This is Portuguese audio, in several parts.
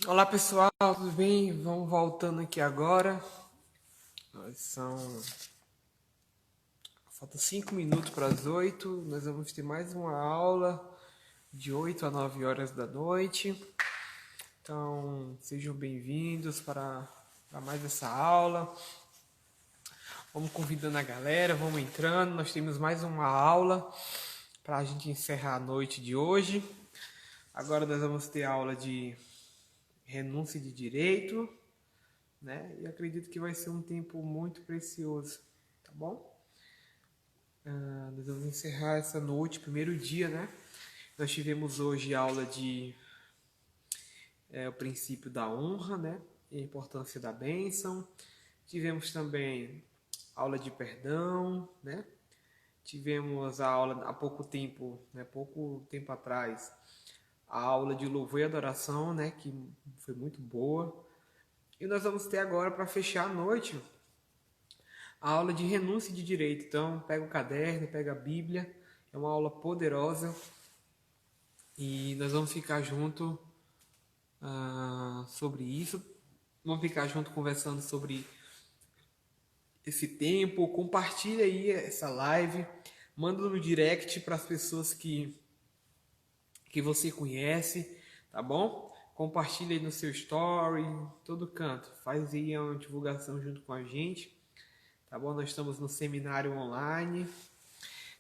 Olá pessoal, tudo bem? Vamos voltando aqui agora. São faltam 5 minutos para as 8. Nós vamos ter mais uma aula de 8 a 9 horas da noite. Então sejam bem-vindos para mais essa aula. Vamos convidando a galera, vamos entrando. Nós temos mais uma aula para a gente encerrar a noite de hoje. Agora nós vamos ter aula de renúncia de direito, né? E acredito que vai ser um tempo muito precioso, tá bom? Nós vamos encerrar essa noite, primeiro dia, né? Nós tivemos hoje aula de o princípio da honra, né? E a importância da bênção. Tivemos também aula de perdão, né? Tivemos a aula há pouco tempo, né? Pouco tempo atrás, a aula de louvor e adoração, né? Que foi muito boa. E nós vamos ter agora, para fechar a noite, a aula de renúncia de direito. Então, pega o caderno, pega a Bíblia. É uma aula poderosa. E nós vamos ficar junto sobre isso. Vamos ficar junto conversando sobre esse tempo. Compartilha aí essa live. Manda no direct para as pessoas que você conhece, tá bom? Compartilha aí no seu story, todo canto. Faz aí uma divulgação junto com a gente, tá bom? Nós estamos no seminário online.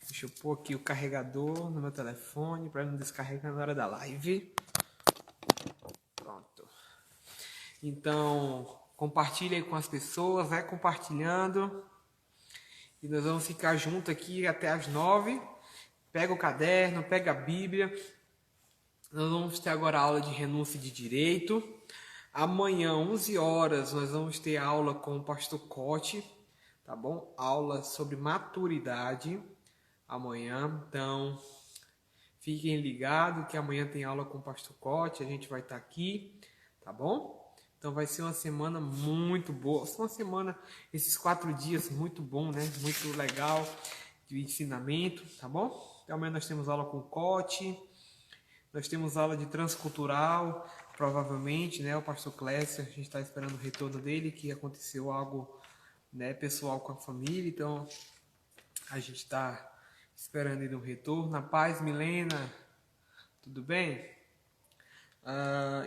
Deixa eu pôr aqui o carregador no meu telefone para não descarregar na hora da live. Pronto. Então, compartilha aí com as pessoas, vai compartilhando. E nós vamos ficar junto aqui até as 9. Pega o caderno, pega a Bíblia. Nós vamos ter agora a aula de renúncia de direito. Amanhã, 11 horas, nós vamos ter aula com o pastor Cote, tá bom? Aula sobre maturidade amanhã. Então, fiquem ligados que amanhã tem aula com o pastor Cote, a gente vai estar aqui, tá bom? Então vai ser uma semana muito boa. Uma semana, esses 4 dias muito bom, né? Muito legal de ensinamento, tá bom? Então amanhã nós temos aula com o Cote. Nós temos aula de transcultural, provavelmente, né? O pastor Clécio, a gente está esperando o retorno dele, que aconteceu algo, né, pessoal com a família, então a gente está esperando ele um retorno. Na paz, Milena, tudo bem?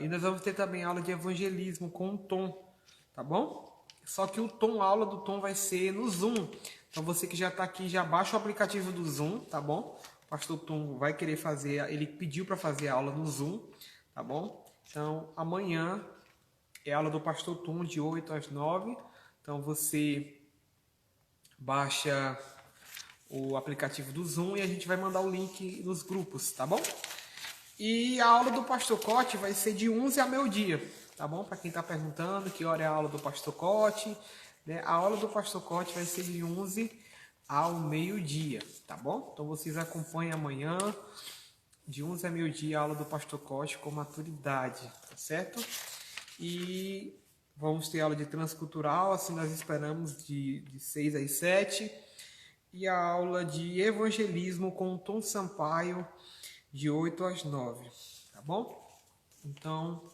E nós vamos ter também aula de evangelismo com o Tom, tá bom? Só que a aula do Tom vai ser no Zoom. Então você que já está aqui, já baixa o aplicativo do Zoom, tá bom? O pastor Tom vai querer fazer, ele pediu para fazer a aula no Zoom, tá bom? Então amanhã é a aula do pastor Tom de 8 às 9. Então você baixa o aplicativo do Zoom e a gente vai mandar o link nos grupos, tá bom? E a aula do Pastor Cote vai ser de 11 a meio-dia, tá bom? Para quem está perguntando que hora é a aula do Pastor Cote, né? A aula do Pastor Cote vai ser de 11 ao meio-dia, tá bom? Então vocês acompanhem amanhã, de 11 a meio-dia, a aula do Pastor Cote com maturidade, tá certo? E vamos ter aula de transcultural, assim nós esperamos, de 6 às 7. E a aula de evangelismo com o Tom Sampaio, de 8 às 9, tá bom? Então,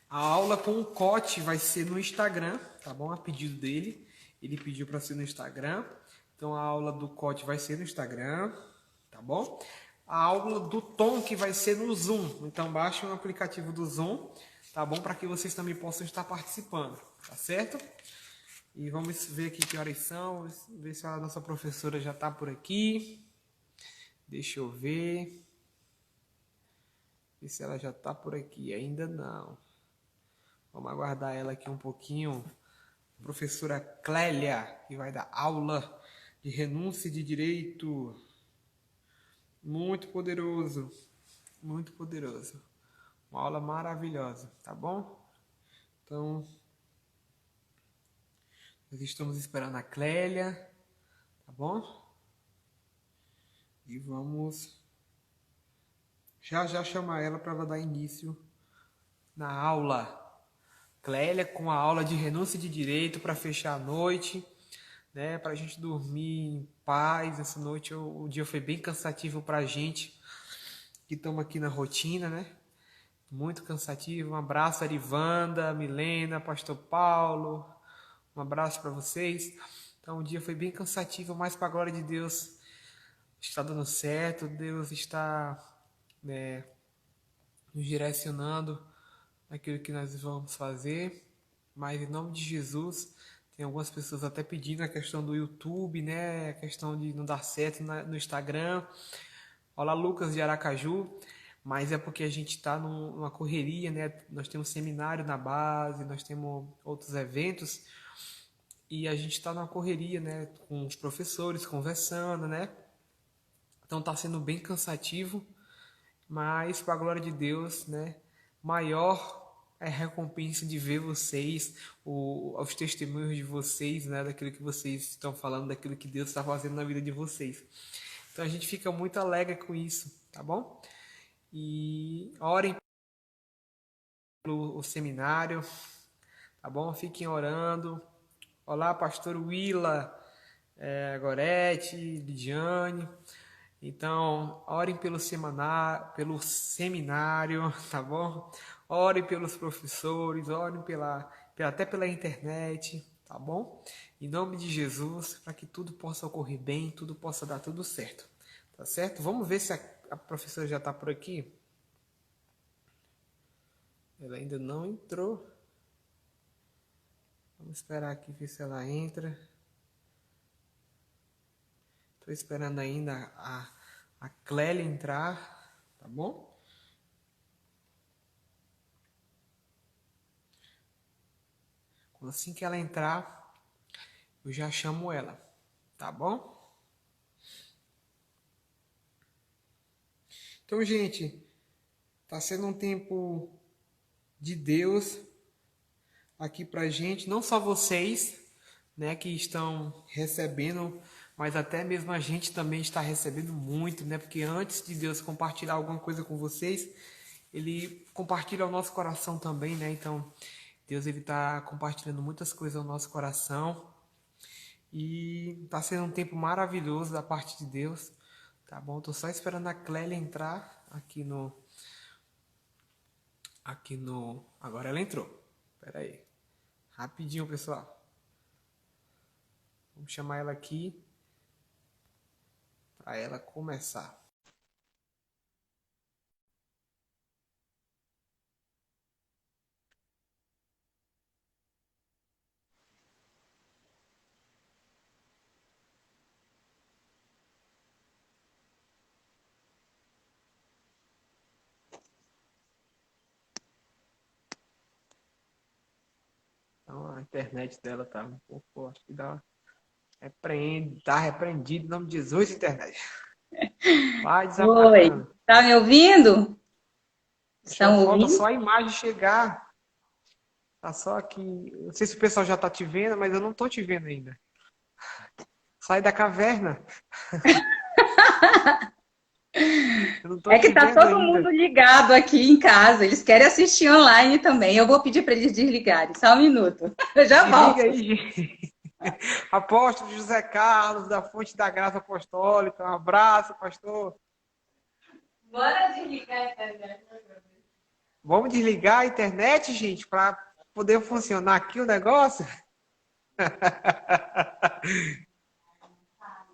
a aula com o Cote vai ser no Instagram, tá bom? A pedido dele, ele pediu para ser no Instagram. Então, a aula do Cote vai ser no Instagram, tá bom? A aula do Tom que vai ser no Zoom. Então, baixem o aplicativo do Zoom, tá bom? Para que vocês também possam estar participando, tá certo? E vamos ver aqui que horas são, ver se a nossa professora já está por aqui. Deixa eu ver. Ver se ela já está por aqui. Ainda não. Vamos aguardar ela aqui um pouquinho. Professora Clélia, que vai dar aula de renúncia de direito. Muito poderoso. Muito poderoso. Uma aula maravilhosa, tá bom? Então, nós estamos esperando a Clélia, tá bom? E vamos já chamar ela para ela dar início na aula. Clélia com a aula de renúncia de direito para fechar a noite, né? Para a gente dormir em paz. Essa noite o dia foi bem cansativo para a gente que estamos aqui na rotina, né? muito cansativo. Um abraço, Arivanda, Milena, Pastor Paulo. Um abraço para vocês. Então, o dia foi bem cansativo, mas para a glória de Deus está dando certo. Deus está, né, nos direcionando naquilo que nós vamos fazer. Mas em nome de Jesus, tem algumas pessoas até pedindo a questão do YouTube, né? A questão de não dar certo no Instagram. Olá, Lucas de Aracaju. Mas é porque a gente está numa correria, né? Nós temos seminário na base, nós temos outros eventos e a gente está numa correria, né? Com os professores conversando, né? Então está sendo bem cansativo, mas para a glória de Deus, né? Maior é a recompensa de ver vocês, os testemunhos de vocês, né? Daquilo que vocês estão falando, daquilo que Deus está fazendo na vida de vocês. Então a gente fica muito alegre com isso, tá bom? E orem pelo seminário, tá bom? Fiquem orando. Olá, pastor Willa, Gorete, Lidiane. Então, orem pelo seminário, tá bom? Orem pelos professores, orem até pela internet, tá bom? Em nome de Jesus, para que tudo possa ocorrer bem, tudo possa dar tudo certo, tá certo? Vamos ver se a professora já está por aqui. Ela ainda não entrou. Vamos esperar aqui ver se ela entra. Estou esperando ainda a Clélia entrar, tá bom? Assim que ela entrar, eu já chamo ela, tá bom? Então, gente, tá sendo um tempo de Deus aqui pra gente, não só vocês, né, que estão recebendo, mas até mesmo a gente também está recebendo muito, né? Porque antes de Deus compartilhar alguma coisa com vocês, ele compartilha o nosso coração também, né? Então, Deus ele tá compartilhando muitas coisas ao nosso coração e tá sendo um tempo maravilhoso da parte de Deus, tá bom? Tô só esperando a Clélia entrar agora ela entrou. Pera aí. Rapidinho, pessoal. Vamos chamar ela aqui para ela começar. Então a internet dela tá um pouco, acho que tá repreendido em nome de Jesus, internet. Vai Oi, desaparecendo. tá me ouvindo? Só Estão falta ouvindo? só a imagem chegar. Tá só aqui. Não sei se o pessoal já tá te vendo, mas eu não tô te vendo ainda. Sai da caverna. Eu não tô É que te tá vendo todo ainda. mundo ligado aqui em casa. Eles querem assistir online também. Eu vou pedir para eles desligarem. Só um minuto. Eu já Desliga volto. aí, gente. Apóstolo José Carlos, da Fonte da Graça Apostólica. Um abraço, pastor. Bora desligar a internet. Vamos desligar a internet, gente, para poder funcionar aqui o negócio?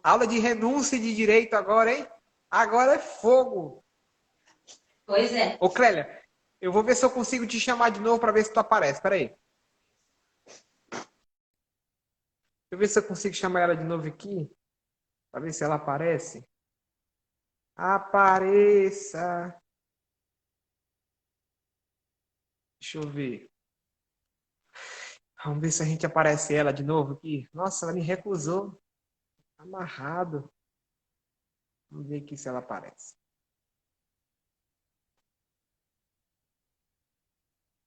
Aula de renúncia e de direito agora, hein? Agora é fogo. Pois é. Ô, Clélia, eu vou ver se eu consigo te chamar de novo para ver se tu aparece. Pera aí. Deixa eu ver se eu consigo chamar ela de novo aqui, para ver se ela aparece. Apareça. Deixa eu ver. Vamos ver se a gente aparece ela de novo aqui. Nossa, ela me recusou. Amarrado. Vamos ver aqui se ela aparece.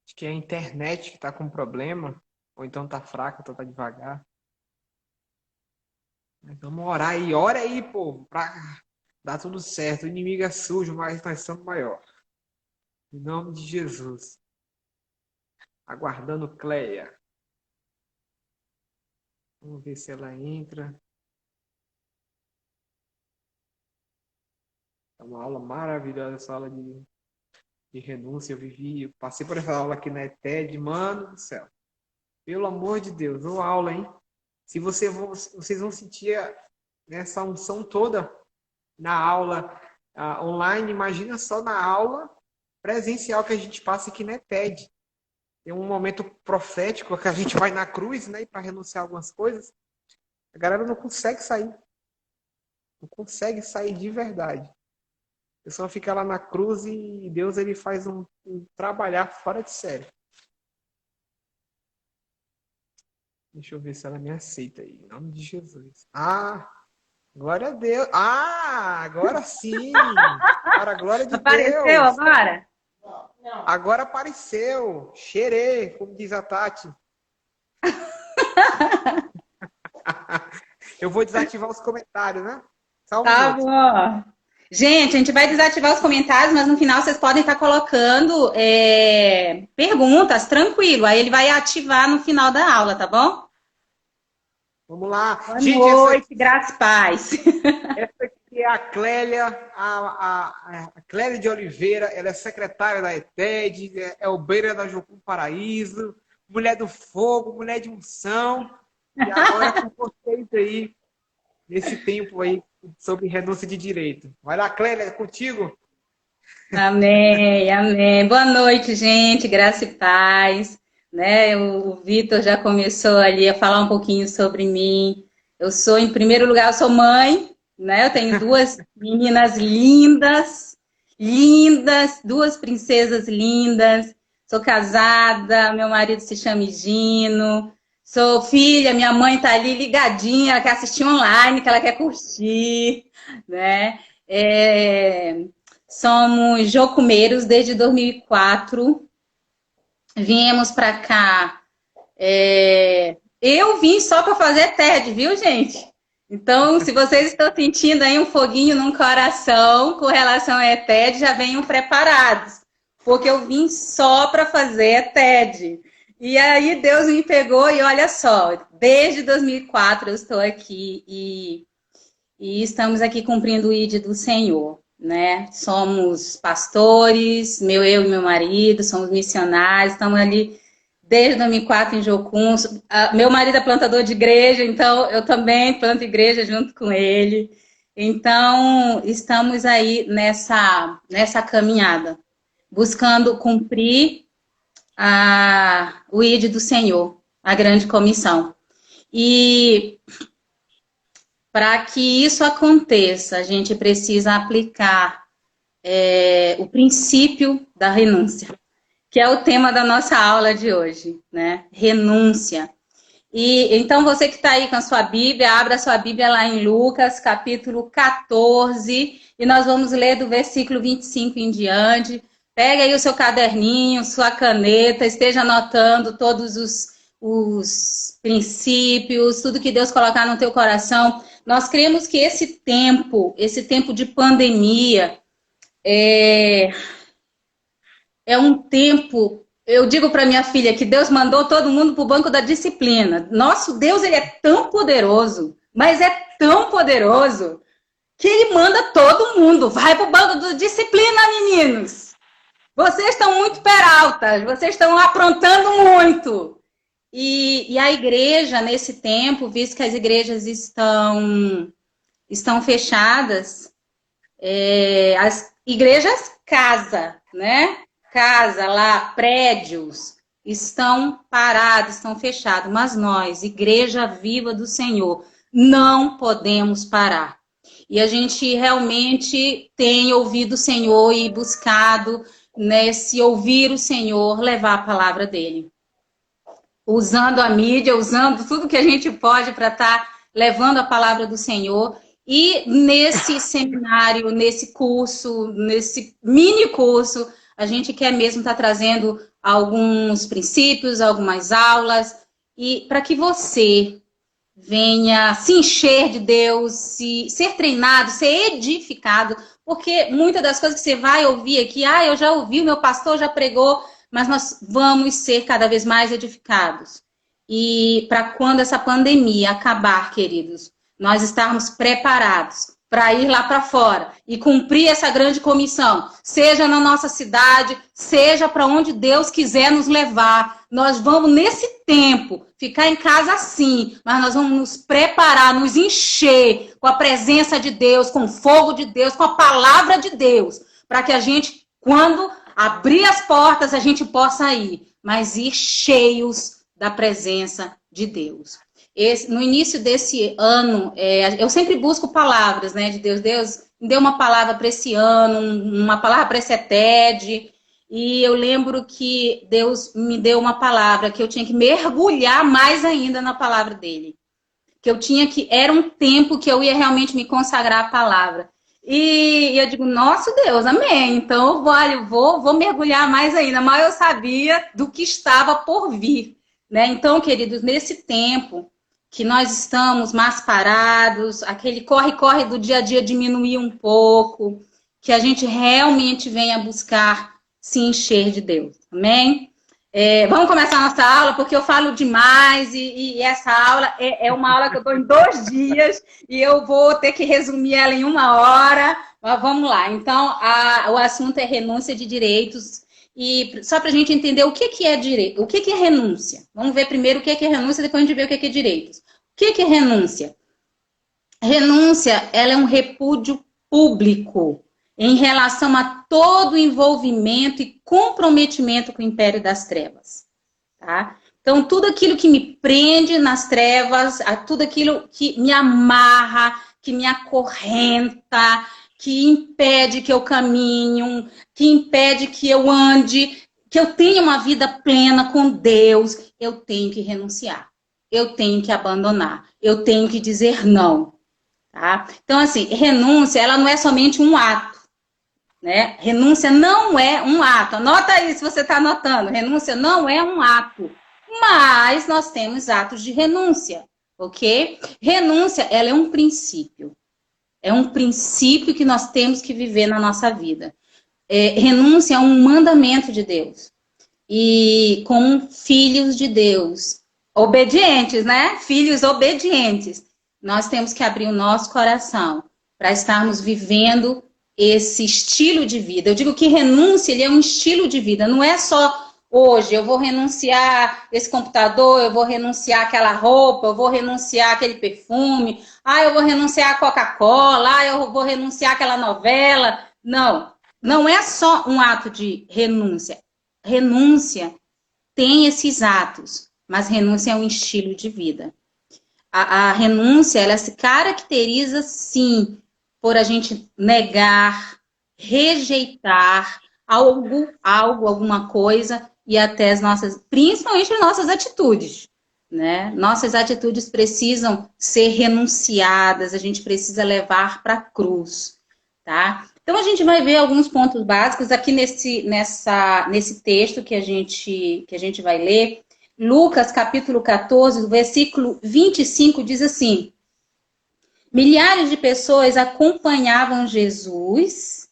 Acho que é a internet que está com problema. Ou então tá fraca, então tá devagar. Mas vamos orar aí. Ora aí, povo, para dar tudo certo. O inimigo é sujo, mas nós somos maior. Em nome de Jesus. Aguardando Cleia. Vamos ver se ela entra. É uma aula maravilhosa essa aula de de renúncia, eu passei por essa aula aqui na ETED, mano do céu. Pelo amor de Deus, uma aula, hein? Se vocês vão sentir essa unção toda na aula online, imagina só na aula presencial que a gente passa aqui na ETED. Tem um momento profético que a gente vai na cruz, né, para renunciar a algumas coisas. A galera não consegue sair. Não consegue sair de verdade. A pessoa fica lá na cruz e Deus ele faz um trabalhar fora de série. Deixa eu ver se ela me aceita aí. Em nome de Jesus. Glória a Deus. Agora sim. Para a glória de Apareceu Deus. agora? Não. Agora apareceu. Xerê, como diz a Tati. Eu vou desativar os comentários, né? Só um Tá minuto. bom. Gente, a gente vai desativar os comentários, mas no final vocês podem estar colocando perguntas, tranquilo. Aí ele vai ativar no final da aula, tá bom? Vamos lá. Boa Gente, noite, graças e paz. Essa aqui é a Clélia, a Clélia de Oliveira, ela é secretária da ETED, é obreira da Jocum Paraíso, mulher do fogo, mulher de unção. E agora com vocês aí, nesse tempo aí, sobre renúncia de direito. Vai lá, Clélia, é contigo. Amém, amém. Boa noite, gente, graça e paz. Né? O Vitor já começou ali a falar um pouquinho sobre mim. Em primeiro lugar, eu sou mãe, né? Eu tenho duas meninas lindas, duas princesas lindas. Sou casada, meu marido se chama Gino. Sou filha, minha mãe tá ali ligadinha, ela quer assistir online, que ela quer curtir, né? Somos jocumeiros desde 2004. Viemos para cá. Eu vim só para fazer TED, viu, gente? Então, se vocês estão sentindo aí um foguinho no coração com relação a TED, já venham preparados, porque eu vim só para fazer TED. E aí Deus me pegou e olha só, desde 2004 eu estou aqui e estamos aqui cumprindo o ID do Senhor, né? Somos pastores, eu e meu marido, somos missionários, estamos ali desde 2004 em Jocum. Meu marido é plantador de igreja, então eu também planto igreja junto com ele. Então, estamos aí nessa caminhada, buscando cumprir o ID do Senhor, a grande comissão. E para que isso aconteça, a gente precisa aplicar o princípio da renúncia, que é o tema da nossa aula de hoje, né? Renúncia. E então, você que está aí com a sua Bíblia, abra a sua Bíblia lá em Lucas, capítulo 14, e nós vamos ler do versículo 25 em diante. Pega aí o seu caderninho, sua caneta, esteja anotando todos os princípios, tudo que Deus colocar no teu coração. Nós cremos que esse tempo de pandemia, é um tempo, eu digo para minha filha que Deus mandou todo mundo para o banco da disciplina. Nosso Deus, ele é tão poderoso, mas é tão poderoso, que ele manda todo mundo. Vai para o banco da disciplina, meninos. Vocês estão muito peraltas, vocês estão aprontando muito. E a igreja, nesse tempo, visto que as igrejas estão fechadas, as igrejas casa, né? Casa lá, prédios, estão parados, estão fechados. Mas nós, Igreja Viva do Senhor, não podemos parar. E a gente realmente tem ouvido o Senhor e buscado, nesse ouvir o Senhor, levar a palavra dele. Usando a mídia, usando tudo que a gente pode para estar levando a palavra do Senhor. E nesse seminário, nesse curso, nesse mini curso, a gente quer mesmo estar trazendo alguns princípios, algumas aulas, e para que você venha se encher de Deus, ser treinado, ser edificado, porque muitas das coisas que você vai ouvir aqui, eu já ouvi, o meu pastor já pregou, mas nós vamos ser cada vez mais edificados. E para quando essa pandemia acabar, queridos, nós estarmos preparados para ir lá para fora e cumprir essa grande comissão, seja na nossa cidade, seja para onde Deus quiser nos levar. Nós vamos, nesse tempo, ficar em casa sim, mas nós vamos nos preparar, nos encher com a presença de Deus, com o fogo de Deus, com a palavra de Deus, para que a gente, quando abrir as portas, a gente possa ir, mas ir cheios da presença de Deus. No início desse ano, eu sempre busco palavras, né, de Deus. Deus me deu uma palavra para esse ano, uma palavra para esse ETED, e eu lembro que Deus me deu uma palavra que eu tinha que mergulhar mais ainda na palavra dele. Era um tempo que eu ia realmente me consagrar à palavra. E eu digo, nosso Deus, amém. Então, eu vou mergulhar mais ainda. Mas eu sabia do que estava por vir, né? Então, queridos, nesse tempo que nós estamos mais parados, aquele corre-corre do dia a dia diminuir um pouco, que a gente realmente venha buscar se encher de Deus, amém? Vamos começar a nossa aula, porque eu falo demais e essa aula é uma aula que eu dou em 2 dias e eu vou ter que resumir ela em 1 hora, mas vamos lá. Então, o assunto é renúncia de direitos. E só para a gente entender o que é direito, o que é renúncia. Vamos ver primeiro o que é renúncia, depois a gente vê o que é direitos. O que é renúncia? Renúncia, ela é um repúdio público em relação a todo envolvimento e comprometimento com o império das trevas. Tá? Então, tudo aquilo que me prende nas trevas, tudo aquilo que me amarra, que me acorrenta, que impede que eu caminhe, que impede que eu ande, que eu tenha uma vida plena com Deus, eu tenho que renunciar. Eu tenho que abandonar. Eu tenho que dizer não. Tá? Então, assim, renúncia, ela não é somente um ato. Né? Renúncia não é um ato. Anota aí se você está anotando. Renúncia não é um ato. Mas nós temos atos de renúncia. Ok? Renúncia, ela é um princípio. É um princípio que nós temos que viver na nossa vida. Renúncia é um mandamento de Deus. E como filhos de Deus, obedientes, né? Filhos obedientes, nós temos que abrir o nosso coração para estarmos vivendo esse estilo de vida. Eu digo que renúncia, ele é um estilo de vida. Não é só hoje, eu vou renunciar esse computador, eu vou renunciar aquela roupa, eu vou renunciar aquele perfume, eu vou renunciar a Coca-Cola, eu vou renunciar aquela novela. Não, não é só um ato de renúncia. Renúncia tem esses atos, mas renúncia é um estilo de vida. A renúncia, ela se caracteriza, sim, por a gente negar, rejeitar alguma coisa e até principalmente as nossas atitudes, né? Nossas atitudes precisam ser renunciadas, a gente precisa levar para a cruz, tá? Então a gente vai ver alguns pontos básicos aqui nesse texto que a gente vai ler. Lucas, capítulo 14, versículo 25, diz assim: milhares de pessoas acompanhavam Jesus.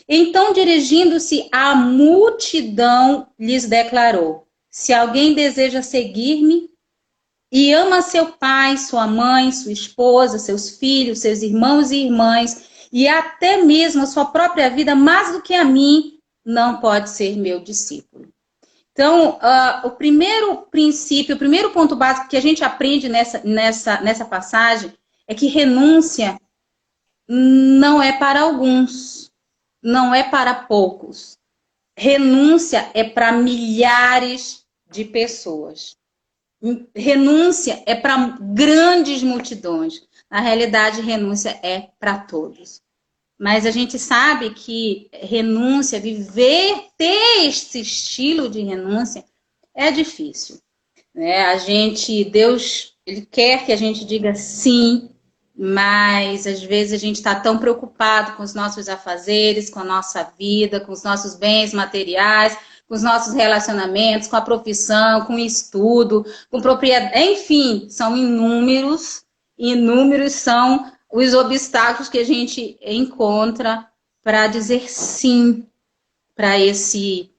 Então, dirigindo-se à multidão, lhes declarou: se alguém deseja seguir-me e ama seu pai, sua mãe, sua esposa, seus filhos, seus irmãos e irmãs, e até mesmo a sua própria vida, mais do que a mim, não pode ser meu discípulo. Então, o primeiro princípio, o primeiro ponto básico que a gente aprende nessa passagem é que renúncia não é para alguns, não é para poucos. Renúncia é para milhares de pessoas. Renúncia é para grandes multidões. Na realidade, renúncia é para todos. Mas a gente sabe que renúncia, ter esse estilo de renúncia é difícil, né? Deus, Ele quer que a gente diga sim, mas às vezes a gente está tão preocupado com os nossos afazeres, com a nossa vida, com os nossos bens materiais, com os nossos relacionamentos, com a profissão, com o estudo, com propriedade, enfim, são inúmeros são os obstáculos que a gente encontra para dizer sim para esse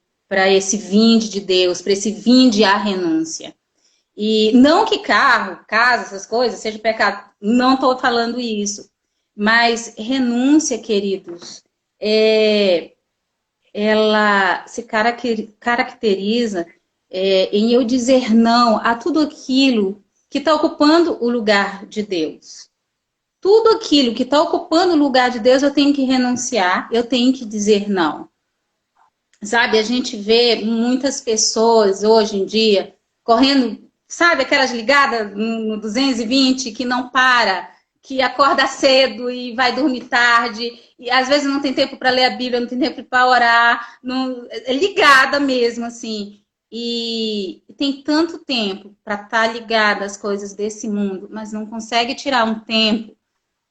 vinde de Deus, para esse vinde à renúncia. E não que carro, casa, essas coisas, seja pecado. Não estou falando isso. Mas renúncia, queridos, ela se caracteriza em eu dizer não a tudo aquilo que está ocupando o lugar de Deus. Tudo aquilo que está ocupando o lugar de Deus, eu tenho que renunciar, eu tenho que dizer não. Sabe, a gente vê muitas pessoas hoje em dia correndo, sabe, aquelas ligadas no 220 que não para, que acorda cedo e vai dormir tarde, e às vezes não tem tempo para ler a Bíblia, não tem tempo para orar, é ligada mesmo, assim. E tem tanto tempo para estar ligada às coisas desse mundo, mas não consegue tirar um tempo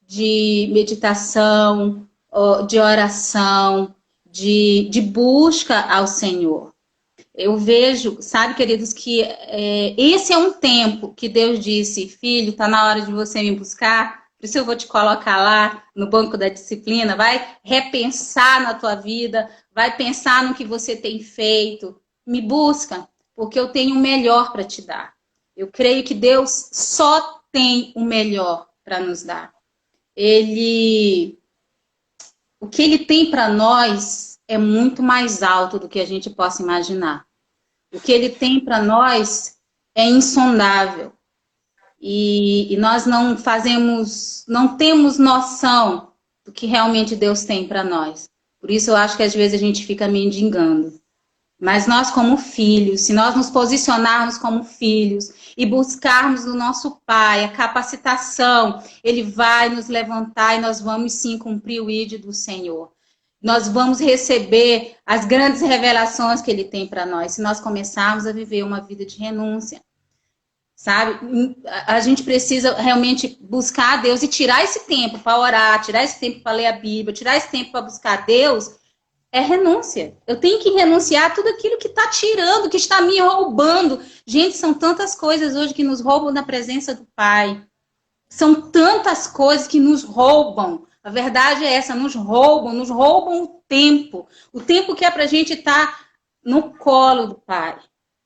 de meditação, de oração, de busca ao Senhor. Eu vejo, sabe, queridos, que esse é um tempo que Deus disse, filho, está na hora de você me buscar, por isso eu vou te colocar lá no banco da disciplina, vai repensar na tua vida, vai pensar no que você tem feito, me busca, porque eu tenho o melhor para te dar. Eu creio que Deus só tem o melhor para nos dar. O que ele tem para nós é muito mais alto do que a gente possa imaginar. O que ele tem para nós é insondável. E nós não temos noção do que realmente Deus tem para nós. Por isso eu acho que às vezes a gente fica mendigando. Mas nós como filhos, se nós nos posicionarmos como filhos e buscarmos do nosso Pai a capacitação, Ele vai nos levantar e nós vamos sim cumprir o ID do Senhor. Nós vamos receber as grandes revelações que Ele tem para nós, se nós começarmos a viver uma vida de renúncia. Sabe? A gente precisa realmente buscar a Deus e tirar esse tempo para orar, tirar esse tempo para ler a Bíblia, tirar esse tempo para buscar a Deus. É renúncia. Eu tenho que renunciar a tudo aquilo que está tirando, que está me roubando. Gente, são tantas coisas hoje que nos roubam da presença do Pai. São tantas coisas que nos roubam. A verdade é essa, nos roubam o tempo. O tempo que é para a gente estar no colo do Pai,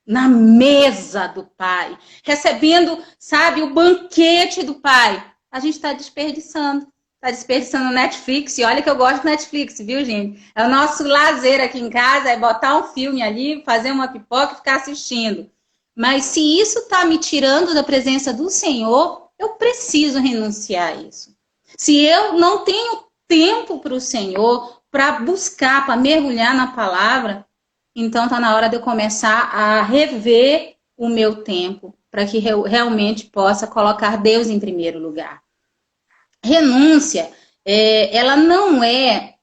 na mesa do Pai, recebendo, sabe, o banquete do Pai. A gente está desperdiçando. Tá desperdiçando Netflix, e olha que eu gosto de Netflix, viu, gente? É o nosso lazer aqui em casa, é botar um filme ali, fazer uma pipoca e ficar assistindo. Mas se isso tá me tirando da presença do Senhor, eu preciso renunciar a isso. Se eu não tenho tempo para o Senhor, para buscar, para mergulhar na palavra, então tá na hora de eu começar a rever o meu tempo, para que eu realmente possa colocar Deus em primeiro lugar. Renúncia, ela não é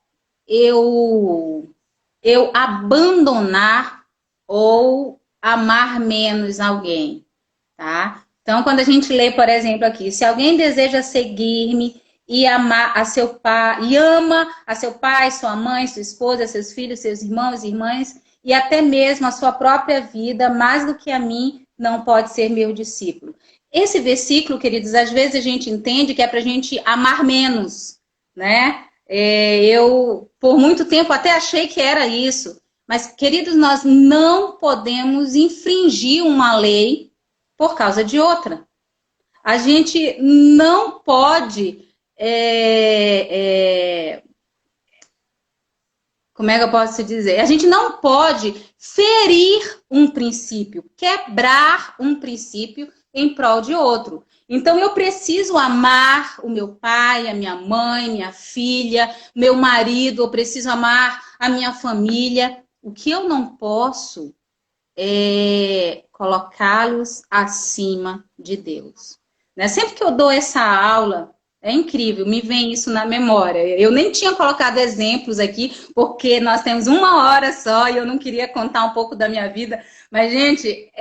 eu abandonar ou amar menos alguém, tá? Então, quando a gente lê, por exemplo, aqui, se alguém deseja seguir-me e amar a seu pai, e ama a seu pai, sua mãe, sua esposa, seus filhos, seus irmãos e irmãs, e até mesmo a sua própria vida, mais do que a mim, não pode ser meu discípulo. Esse versículo, queridos, às vezes a gente entende que é para a gente amar menos, né? Eu, por muito tempo, até achei que era isso. Mas, queridos, nós não podemos infringir uma lei por causa de outra. A gente não pode... como é que eu posso dizer? A gente não pode ferir um princípio, quebrar um princípio em prol de outro. Então, eu preciso amar o meu pai, a minha mãe, minha filha, meu marido, eu preciso amar a minha família. O que eu não posso é colocá-los acima de Deus. Né? Sempre que eu dou essa aula, é incrível, me vem isso na memória. Eu nem tinha colocado exemplos aqui, porque nós temos 1 hora só e eu não queria contar um pouco da minha vida. Mas, gente,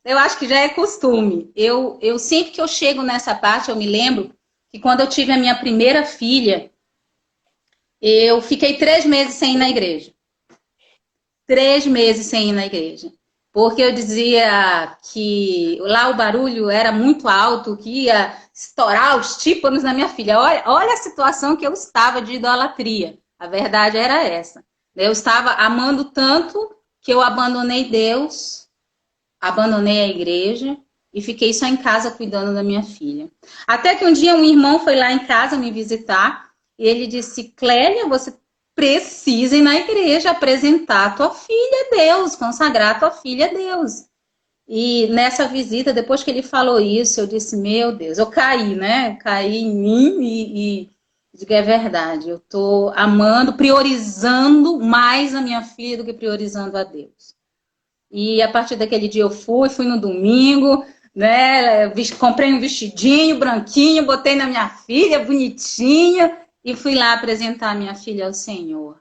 eu acho que já é costume. Eu sempre que eu chego nessa parte, eu me lembro que quando eu tive a minha primeira filha, eu fiquei 3 meses sem ir na igreja. 3 meses sem ir na igreja. Porque eu dizia que lá o barulho era muito alto, que ia estourar os tímpanos na minha filha. Olha a situação que eu estava de idolatria. A verdade era essa. Eu estava amando tanto que eu abandonei Deus, abandonei a igreja e fiquei só em casa cuidando da minha filha. Até que um dia um irmão foi lá em casa me visitar e ele disse: Clélia, você precisa ir na igreja apresentar a tua filha a Deus, consagrar a tua filha a Deus. E nessa visita, depois que ele falou isso, eu disse: meu Deus, eu caí, né? Caí em mim e digo, é verdade, eu estou amando, priorizando mais a minha filha do que priorizando a Deus. E a partir daquele dia eu fui no domingo, né? Comprei um vestidinho branquinho, botei na minha filha, bonitinha, e fui lá apresentar a minha filha ao Senhor.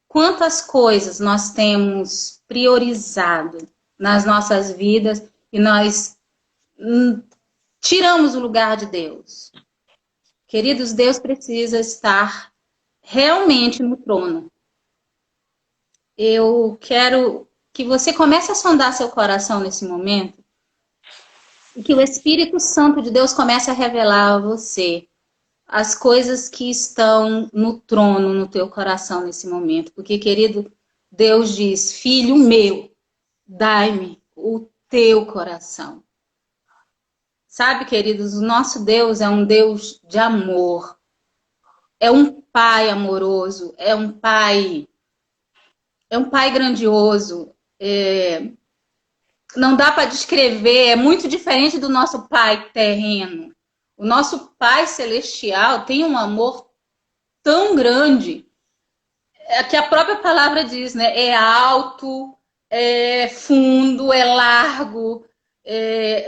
Quantas coisas nós temos priorizado nas nossas vidas e nós tiramos o lugar de Deus. Queridos, Deus precisa estar realmente no trono. Eu quero que você comece a sondar seu coração nesse momento e que o Espírito Santo de Deus comece a revelar a você as coisas que estão no trono, no teu coração nesse momento. Porque, querido, Deus diz: filho meu, dai-me o teu coração. Sabe, queridos, o nosso Deus é um Deus de amor. É um pai amoroso, é um pai grandioso. Não dá para descrever, é muito diferente do nosso pai terreno. O nosso pai celestial tem um amor tão grande, que a própria palavra diz, né? É alto, é fundo, é largo,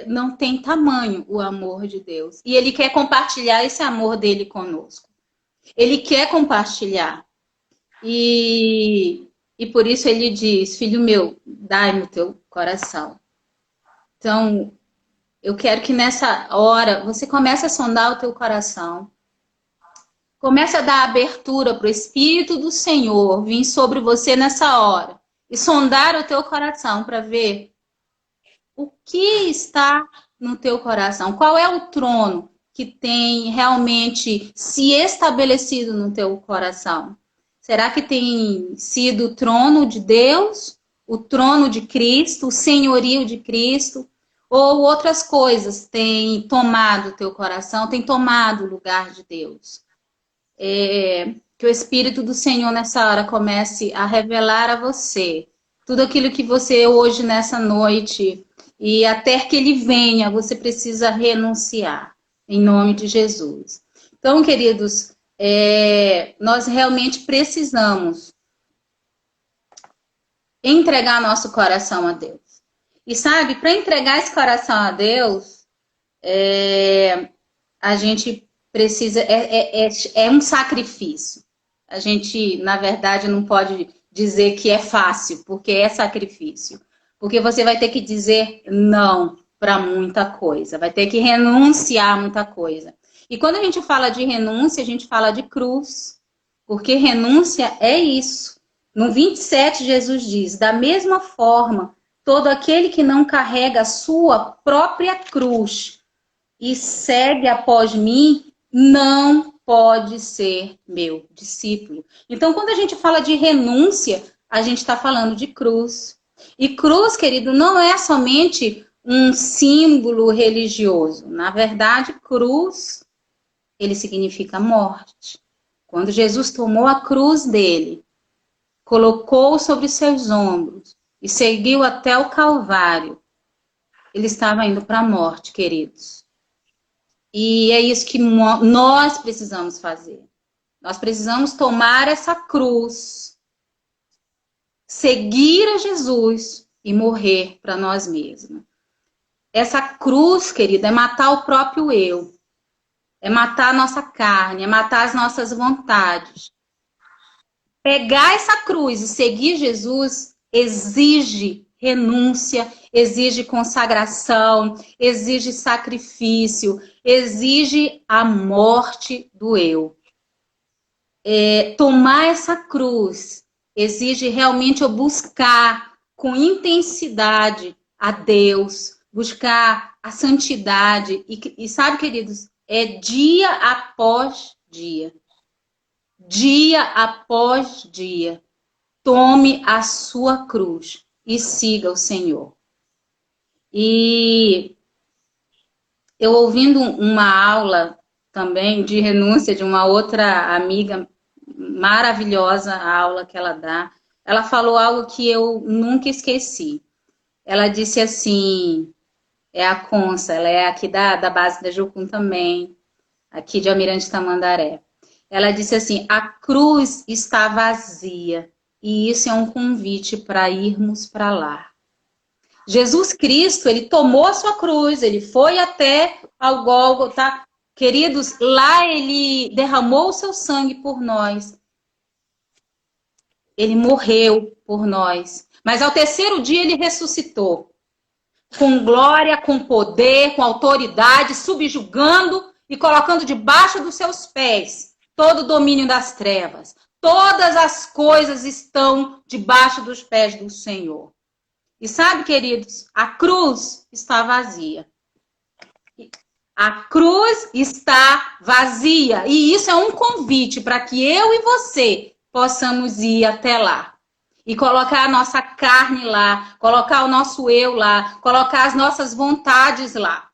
não tem tamanho o amor de Deus. E Ele quer compartilhar esse amor dele conosco. Ele quer compartilhar. E por isso Ele diz: filho meu, dai-me o teu coração. Então, eu quero que nessa hora você comece a sondar o teu coração. Comece a dar abertura para o Espírito do Senhor vir sobre você nessa hora. E sondar o teu coração para ver o que está no teu coração. Qual é o trono que tem realmente se estabelecido no teu coração? Será que tem sido o trono de Deus? O trono de Cristo? O senhorio de Cristo? Ou outras coisas têm tomado o teu coração, têm tomado o lugar de Deus? Que o Espírito do Senhor nessa hora comece a revelar a você tudo aquilo que você hoje, nessa noite, e até que ele venha, você precisa renunciar, em nome de Jesus. Então, queridos, nós realmente precisamos entregar nosso coração a Deus. E sabe, para entregar esse coração a Deus, a gente precisa, é um sacrifício. A gente, na verdade, não pode dizer que é fácil, porque é sacrifício. Porque você vai ter que dizer não para muita coisa, vai ter que renunciar a muita coisa. E quando a gente fala de renúncia, a gente fala de cruz, porque renúncia é isso. No 27, Jesus diz: da mesma forma, todo aquele que não carrega a sua própria cruz e segue após mim, não pode ser meu discípulo. Então, quando a gente fala de renúncia, a gente está falando de cruz. E cruz, querido, não é somente um símbolo religioso. Na verdade, cruz, ele significa morte. Quando Jesus tomou a cruz dele, colocou sobre seus ombros e seguiu até o Calvário, ele estava indo para a morte, queridos. E é isso que nós precisamos fazer. Nós precisamos tomar essa cruz, seguir a Jesus e morrer para nós mesmos. Essa cruz, querida, é matar o próprio eu. É matar a nossa carne, é matar as nossas vontades. Pegar essa cruz e seguir Jesus exige renúncia, exige consagração, exige sacrifício, exige a morte do eu. Tomar essa cruz exige realmente eu buscar com intensidade a Deus, buscar a santidade. E sabe, queridos, é dia após dia. Dia após dia. Tome a sua cruz e siga o Senhor. E eu ouvindo uma aula também de renúncia de uma outra amiga, maravilhosa a aula que ela dá, ela falou algo que eu nunca esqueci. Ela disse assim, é a Consa, ela é aqui da base da Jucum também, aqui de Almirante Tamandaré. Ela disse assim, a cruz está vazia e isso é um convite para irmos para lá. Jesus Cristo, ele tomou a sua cruz, ele foi até ao Gólgota. Queridos, lá ele derramou o seu sangue por nós. Ele morreu por nós. Mas ao terceiro dia ele ressuscitou. Com glória, com poder, com autoridade, subjugando e colocando debaixo dos seus pés todo o domínio das trevas. Todas as coisas estão debaixo dos pés do Senhor. E sabe, queridos, a cruz está vazia. A cruz está vazia. E isso é um convite para que eu e você possamos ir até lá. E colocar a nossa carne lá, colocar o nosso eu lá, colocar as nossas vontades lá.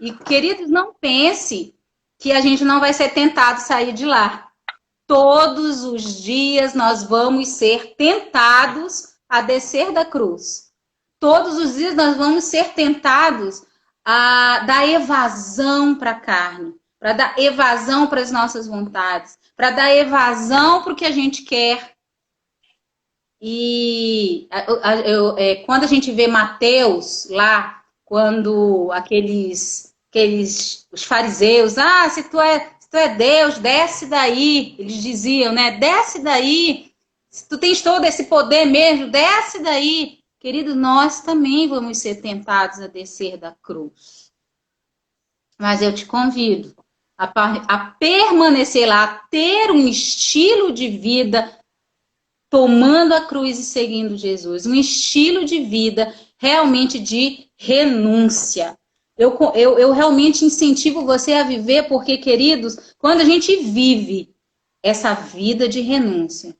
E, queridos, não pense que a gente não vai ser tentado sair de lá. Todos os dias nós vamos ser tentados a descer da cruz. Todos os dias nós vamos ser tentados a dar evasão para a carne, para dar evasão para as nossas vontades, para dar evasão para o que a gente quer. E quando a gente vê Mateus lá, quando os fariseus, se tu é Deus, desce daí. Eles diziam, né? Desce daí. Se tu tens todo esse poder mesmo, desce daí. Querido, nós também vamos ser tentados a descer da cruz. Mas eu te convido a permanecer lá, a ter um estilo de vida tomando a cruz e seguindo Jesus. Um estilo de vida realmente de renúncia. Eu realmente incentivo você a viver, porque, queridos, quando a gente vive essa vida de renúncia,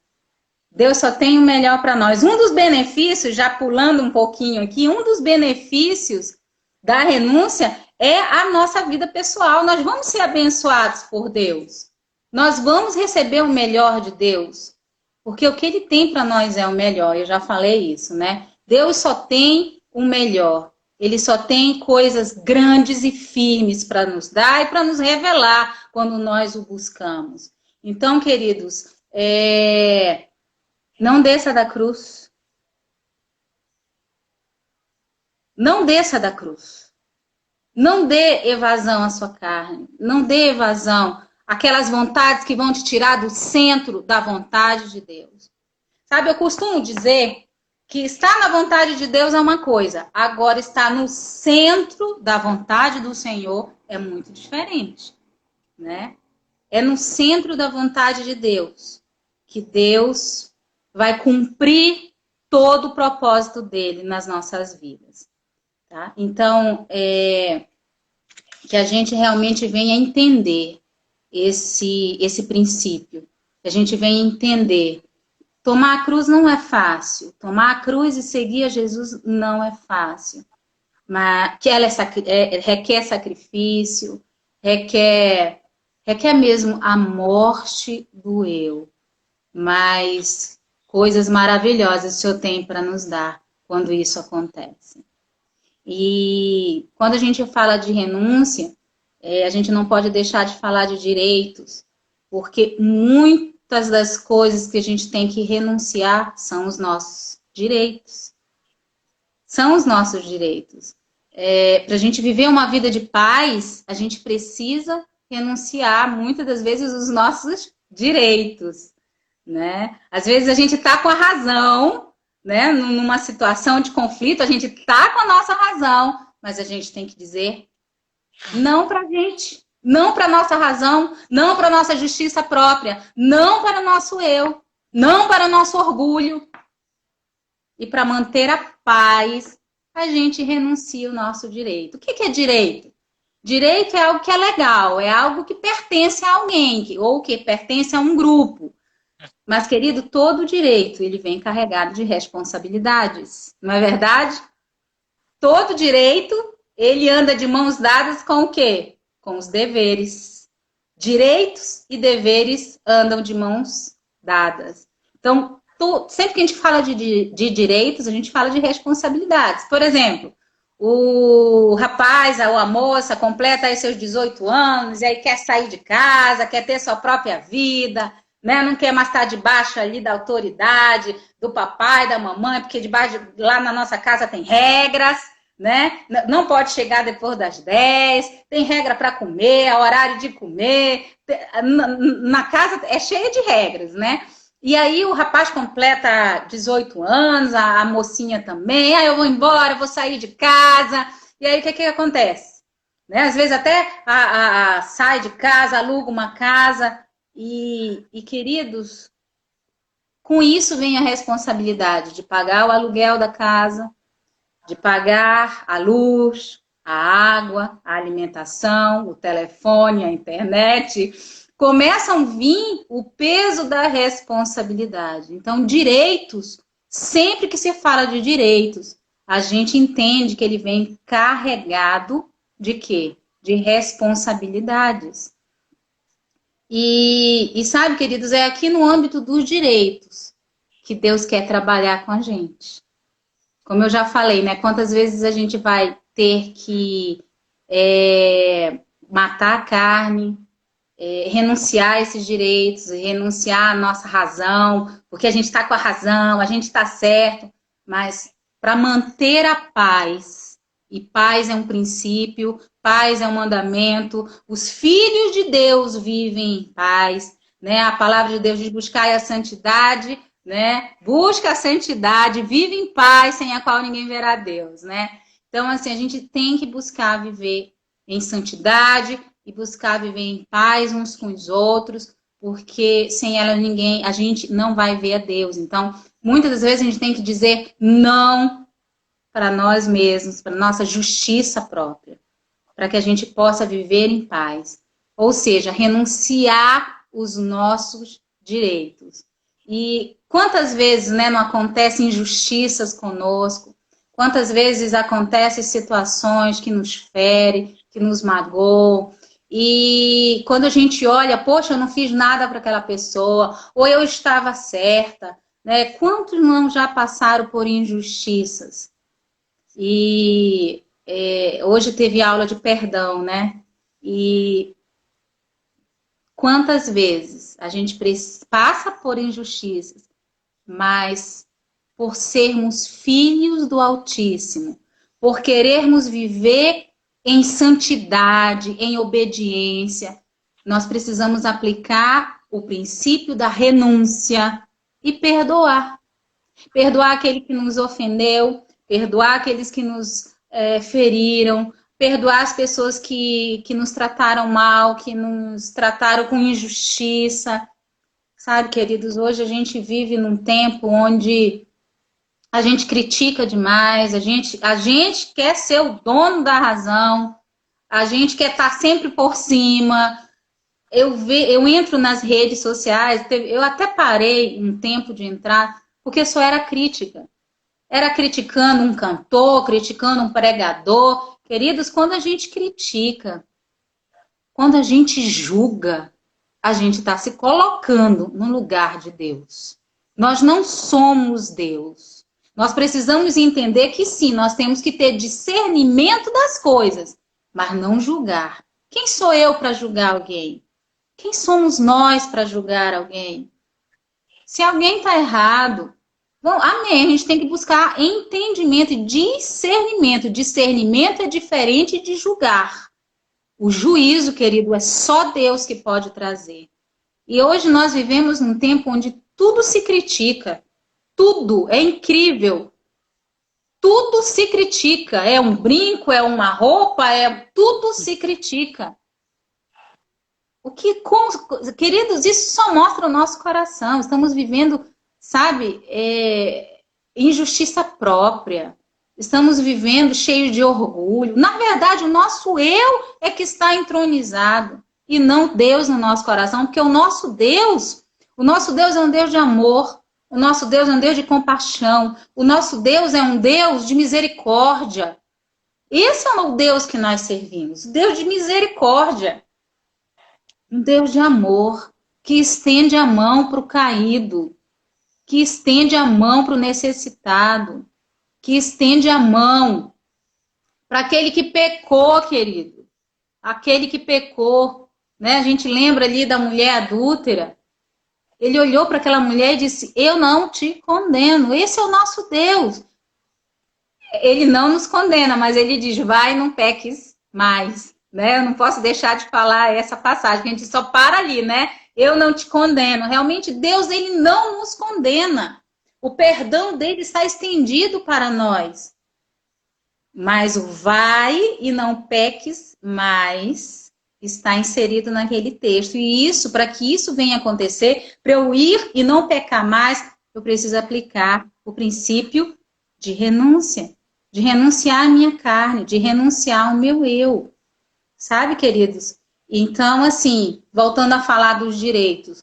Deus só tem o melhor para nós. Um dos benefícios, já pulando um pouquinho aqui, um dos benefícios da renúncia é a nossa vida pessoal. Nós vamos ser abençoados por Deus. Nós vamos receber o melhor de Deus. Porque o que Ele tem para nós é o melhor. Eu já falei isso, né? Deus só tem o melhor. Ele só tem coisas grandes e firmes para nos dar e para nos revelar quando nós o buscamos. Então, queridos, não desça da cruz. Não desça da cruz. Não dê evasão à sua carne. Não dê evasão àquelas vontades que vão te tirar do centro da vontade de Deus. Sabe, eu costumo dizer que estar na vontade de Deus é uma coisa. Agora, estar no centro da vontade do Senhor é muito diferente, né? É no centro da vontade de Deus que Deus vai cumprir todo o propósito dele nas nossas vidas. Tá? Então, que a gente realmente venha entender esse princípio. Que a gente venha entender. Tomar a cruz não é fácil. Tomar a cruz e seguir a Jesus não é fácil. Mas que ela requer sacrifício, requer mesmo a morte do eu. Mas coisas maravilhosas o Senhor tem para nos dar quando isso acontece. E quando a gente fala de renúncia, a gente não pode deixar de falar de direitos, porque muitas das coisas que a gente tem que renunciar são os nossos direitos. São os nossos direitos. Para a gente viver uma vida de paz, a gente precisa renunciar, muitas das vezes, os nossos direitos. Né? Às vezes a gente está com a razão, né? Numa situação de conflito, a gente está com a nossa razão, mas a gente tem que dizer não para a gente, não para a nossa razão, não para a nossa justiça própria, não para o nosso eu, não para o nosso orgulho. E para manter a paz, a gente renuncia o nosso direito. O que é direito? Direito é algo que é legal, é algo que pertence a alguém, ou que pertence a um grupo. Mas, querido, todo direito, ele vem carregado de responsabilidades, não é verdade? todo direito, ele anda de mãos dadas com o quê? Com os deveres. Direitos e deveres andam de mãos dadas. Então, sempre que a gente fala de direitos, a gente fala de responsabilidades. Por exemplo, o rapaz ou a moça completa aí seus 18 anos e aí quer sair de casa, quer ter sua própria vida, né? Não quer mais estar debaixo ali da autoridade do papai, da mamãe, porque lá na nossa casa tem regras, né? Não pode chegar depois das 10, tem regra para comer, horário de comer, na casa é cheia de regras, né? E aí o rapaz completa 18 anos, a mocinha também, eu vou embora, eu vou sair de casa, e aí o que acontece? Né? Às vezes até sai de casa, aluga uma casa, e queridos, com isso vem a responsabilidade de pagar o aluguel da casa, de pagar a luz, a água, a alimentação, o telefone, a internet. Começam a vir o peso da responsabilidade. Então, direitos, sempre que se fala de direitos, a gente entende que ele vem carregado de quê? De responsabilidades. E sabe, queridos, é aqui no âmbito dos direitos que Deus quer trabalhar com a gente. Como eu já falei, né? Quantas vezes a gente vai ter que matar a carne, renunciar a esses direitos, renunciar à nossa razão, porque a gente está com a razão, a gente está certo, mas para manter a paz, e paz é um princípio, paz é um mandamento, os filhos de Deus vivem em paz, né? A palavra de Deus diz: buscai a santidade, né? Busca a santidade, vive em paz, sem a qual ninguém verá Deus, né? Então, assim, a gente tem que buscar viver em santidade e buscar viver em paz uns com os outros, porque sem ela a gente não vai ver a Deus. Então, muitas das vezes a gente tem que dizer não para nós mesmos, para nossa justiça própria, para que a gente possa viver em paz. Ou seja, renunciar os nossos direitos. E quantas vezes, né, não acontecem injustiças conosco? Quantas vezes acontecem situações que nos ferem, que nos magoam? E quando a gente olha, poxa, eu não fiz nada para aquela pessoa, ou eu estava certa, né? Quantos não já passaram por injustiças? E hoje teve aula de perdão, né? E quantas vezes a gente passa por injustiças, mas por sermos filhos do Altíssimo, por querermos viver em santidade, em obediência, nós precisamos aplicar o princípio da renúncia e perdoar. Perdoar aquele que nos ofendeu, perdoar aqueles que nos feriram, perdoar as pessoas que nos trataram mal, que nos trataram com injustiça. Sabe, queridos, hoje a gente vive num tempo onde a gente critica demais, a gente quer ser o dono da razão, a gente quer estar sempre por cima. Eu entro nas redes sociais, eu até parei um tempo de entrar, porque só era crítica. Era criticando um cantor, criticando um pregador. Queridos, quando a gente critica, quando a gente julga, a gente está se colocando no lugar de Deus. Nós não somos Deus. Nós precisamos entender que sim, nós temos que ter discernimento das coisas, mas não julgar. Quem sou eu para julgar alguém? Quem somos nós para julgar alguém? Se alguém está errado, bom, amém, a gente tem que buscar entendimento e discernimento. Discernimento é diferente de julgar. O juízo, querido, é só Deus que pode trazer. E hoje nós vivemos num tempo onde tudo se critica. Tudo é incrível. Tudo se critica. É um brinco, é uma roupa, tudo se critica. Queridos, isso só mostra o nosso coração. Estamos vivendo, sabe, injustiça própria. Estamos vivendo cheio de orgulho. Na verdade, o nosso eu é que está entronizado e não Deus no nosso coração, porque o nosso Deus é um Deus de amor. O nosso Deus é um Deus de compaixão. O nosso Deus é um Deus de misericórdia. Esse é o Deus que nós servimos, Deus de misericórdia, um Deus de amor, que estende a mão para o caído, que estende a mão para o necessitado, que estende a mão para aquele que pecou, querido, aquele que pecou, né? A gente lembra ali da mulher adúltera. Ele olhou para aquela mulher e disse: eu não te condeno. Esse é o nosso Deus. Ele não nos condena, mas ele diz: vai, não peques mais. Né? Eu não posso deixar de falar essa passagem, a gente só para ali, né? Eu não te condeno. Realmente, Deus, ele não nos condena. O perdão dele está estendido para nós. Mas o vai e não peques mais está inserido naquele texto. E isso, para que isso venha acontecer, para eu ir e não pecar mais, eu preciso aplicar o princípio de renúncia. De renunciar à minha carne, de renunciar ao meu eu. Sabe, queridos? Então, assim, voltando a falar dos direitos,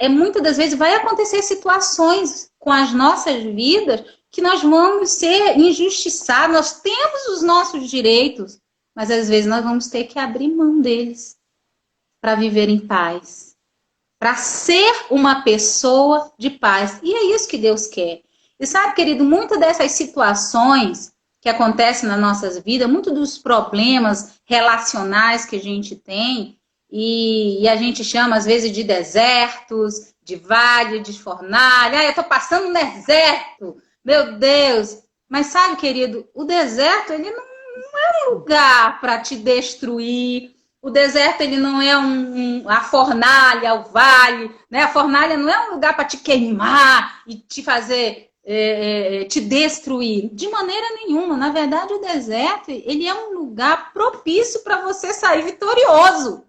muitas das vezes vai acontecer situações com as nossas vidas que nós vamos ser injustiçados, nós temos os nossos direitos, mas às vezes nós vamos ter que abrir mão deles para viver em paz, para ser uma pessoa de paz. E é isso que Deus quer. E sabe, querido, muitas dessas situações que acontecem nas nossas vidas, muitos dos problemas relacionais que a gente tem, e a gente chama às vezes de desertos, de vale, de fornalha. Eu estou passando um deserto, meu Deus. Mas sabe, querido, o deserto ele não é um lugar para te destruir. O deserto ele não é a fornalha, o vale, né? A fornalha não é um lugar para te queimar e te fazer te destruir. De maneira nenhuma. Na verdade, o deserto ele é um lugar propício para você sair vitorioso.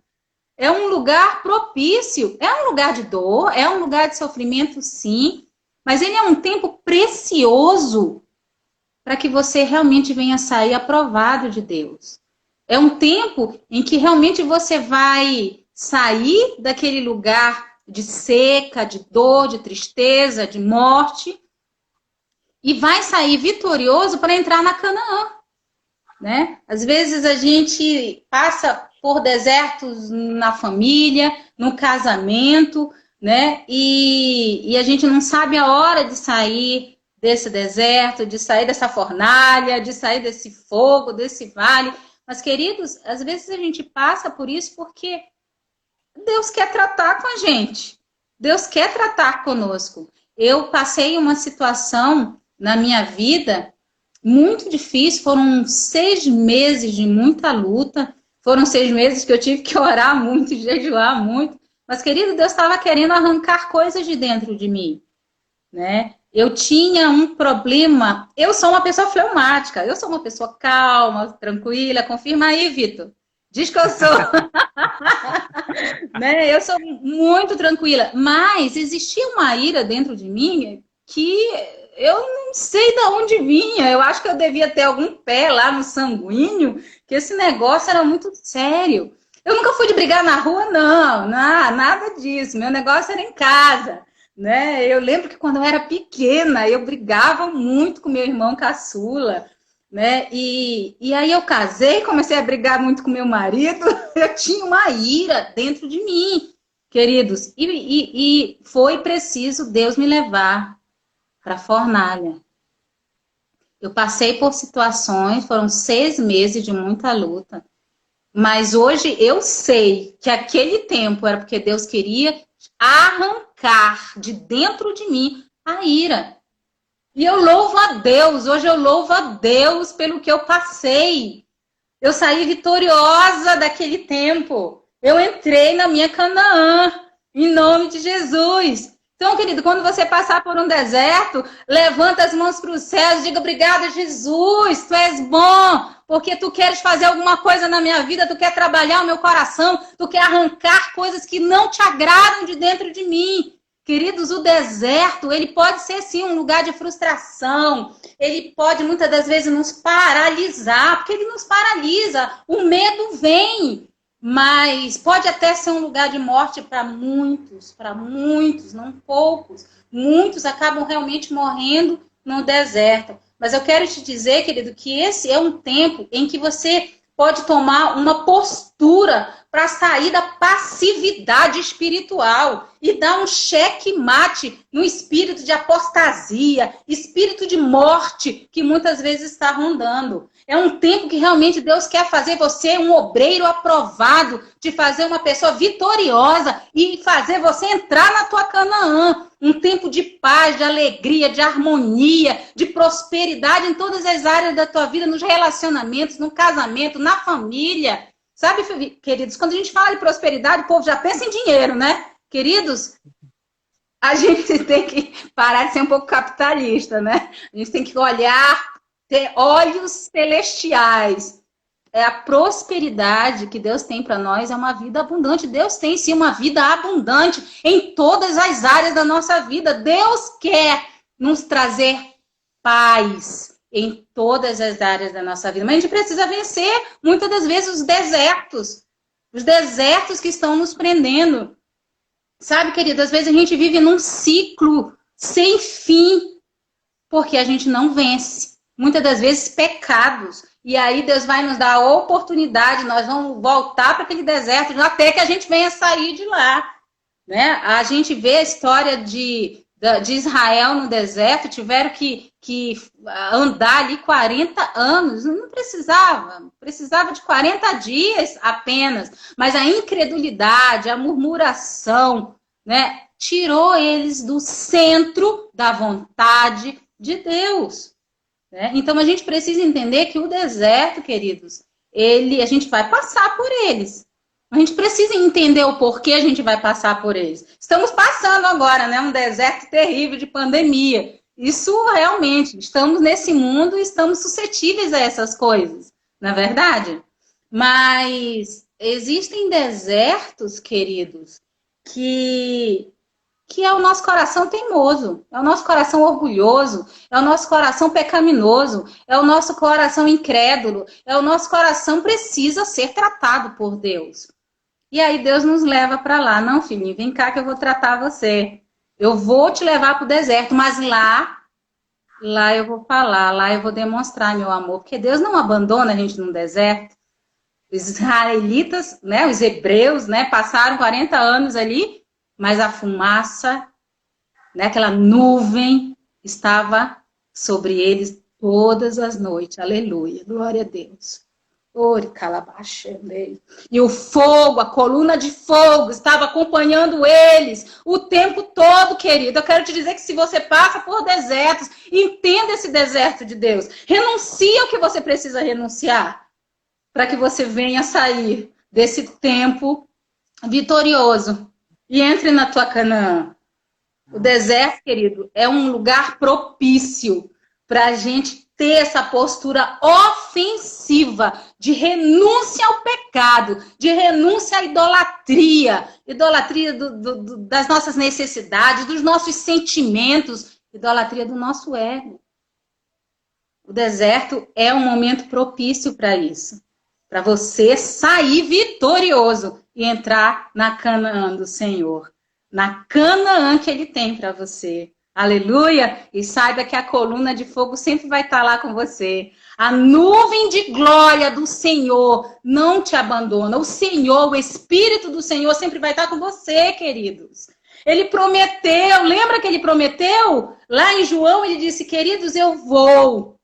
É um lugar propício. É um lugar de dor, é um lugar de sofrimento, sim. Mas ele é um tempo precioso para que você realmente venha sair aprovado de Deus. É um tempo em que realmente você vai sair daquele lugar de seca, de dor, de tristeza, de morte, e vai sair vitorioso para entrar na Canaã, né? Às vezes a gente passa por desertos na família, no casamento, né? E a gente não sabe a hora de sair desse deserto, de sair dessa fornalha, de sair desse fogo, desse vale. Mas, queridos, às vezes a gente passa por isso porque Deus quer tratar com a gente. Deus quer tratar conosco. Eu passei uma situação na minha vida muito difícil. Foram 6 meses de muita luta. Foram 6 meses que eu tive que orar muito, jejuar muito. Mas, querido, Deus estava querendo arrancar coisas de dentro de mim, né? Eu tinha um problema. Eu sou uma pessoa fleumática. Eu sou uma pessoa calma, tranquila. Confirma aí, Vitor. Diz que eu sou. Né? Eu sou muito tranquila. Mas existia uma ira dentro de mim que eu não sei de onde vinha. Eu acho que eu devia ter algum pé lá no sanguíneo, que esse negócio era muito sério. Eu nunca fui de brigar na rua, não. Nada disso. Meu negócio era em casa. Né? Eu lembro que quando eu era pequena, eu brigava muito com meu irmão caçula, né? E aí eu casei, comecei a brigar muito com meu marido, eu tinha uma ira dentro de mim, queridos, e foi preciso Deus me levar para a fornalha. Eu passei por situações, foram 6 meses de muita luta, mas hoje eu sei que aquele tempo era porque Deus queria arrancar de dentro de mim a ira. E eu louvo a Deus, hoje eu louvo a Deus pelo que eu passei. Eu saí vitoriosa daquele tempo. Eu entrei na minha Canaã, em nome de Jesus. Então, querido, quando você passar por um deserto, levanta as mãos para os céus, diga: obrigada, Jesus, tu és bom, porque tu queres fazer alguma coisa na minha vida, tu quer trabalhar o meu coração, tu quer arrancar coisas que não te agradam de dentro de mim. Queridos, o deserto, ele pode ser sim um lugar de frustração, ele pode muitas das vezes nos paralisar, porque ele nos paralisa, o medo vem, mas pode até ser um lugar de morte para muitos, não poucos. Muitos acabam realmente morrendo no deserto. Mas eu quero te dizer, querido, que esse é um tempo em que você pode tomar uma postura para sair da passividade espiritual e dar um cheque-mate no espírito de apostasia, espírito de morte que muitas vezes está rondando. É um tempo que realmente Deus quer fazer você um obreiro aprovado, de fazer uma pessoa vitoriosa e fazer você entrar na tua Canaã. Um tempo de paz, de alegria, de harmonia, de prosperidade em todas as áreas da tua vida, nos relacionamentos, no casamento, na família. Sabe, queridos, quando a gente fala de prosperidade, o povo já pensa em dinheiro, né? Queridos, a gente tem que parar de ser um pouco capitalista, né? A gente tem que olhar, ter olhos celestiais. É a prosperidade que Deus tem para nós, é uma vida abundante. Deus tem sim uma vida abundante em todas as áreas da nossa vida. Deus quer nos trazer paz em todas as áreas da nossa vida. Mas a gente precisa vencer, muitas das vezes, os desertos que estão nos prendendo. Sabe, querido, às vezes a gente vive num ciclo sem fim, porque a gente não vence. Muitas das vezes pecados. E aí Deus vai nos dar a oportunidade, nós vamos voltar para aquele deserto, até que a gente venha sair de lá. Né? A gente vê a história de Israel no deserto, tiveram que andar ali 40 anos, não precisava de 40 dias apenas, mas a incredulidade, a murmuração, né, tirou eles do centro da vontade de Deus. Né? Então a gente precisa entender que o deserto, queridos, a gente vai passar por eles. A gente precisa entender o porquê a gente vai passar por eles. Estamos passando agora, né, um deserto terrível de pandemia. Isso realmente, estamos nesse mundo e estamos suscetíveis a essas coisas, não é verdade? Mas existem desertos, queridos, que é o nosso coração teimoso, é o nosso coração orgulhoso, é o nosso coração pecaminoso, é o nosso coração incrédulo, é o nosso coração precisa ser tratado por Deus. E aí Deus nos leva para lá. Não, filhinho, vem cá que eu vou tratar você. Eu vou te levar para o deserto, mas lá eu vou falar, lá eu vou demonstrar meu amor. Porque Deus não abandona a gente no deserto. Os israelitas, né, os hebreus, né, passaram 40 anos ali, mas a fumaça, né, aquela nuvem estava sobre eles todas as noites. Aleluia, glória a Deus. E o fogo, a coluna de fogo, estava acompanhando eles o tempo todo, querido. Eu quero te dizer que se você passa por desertos, entenda esse deserto de Deus. Renuncie ao que você precisa renunciar, para que você venha sair desse tempo vitorioso e entre na tua Canaã. O deserto, querido, é um lugar propício para a gente ter essa postura ofensiva de renúncia ao pecado, de renúncia à idolatria, idolatria das nossas necessidades, dos nossos sentimentos, idolatria do nosso ego. O deserto é um momento propício para isso, para você sair vitorioso e entrar na Canaã do Senhor, na Canaã que Ele tem para você. Aleluia! E saiba que a coluna de fogo sempre vai estar lá com você. A nuvem de glória do Senhor não te abandona. O Senhor, o Espírito do Senhor sempre vai estar com você, queridos. Ele prometeu, lembra que ele prometeu? Lá em João ele disse, queridos, eu vou,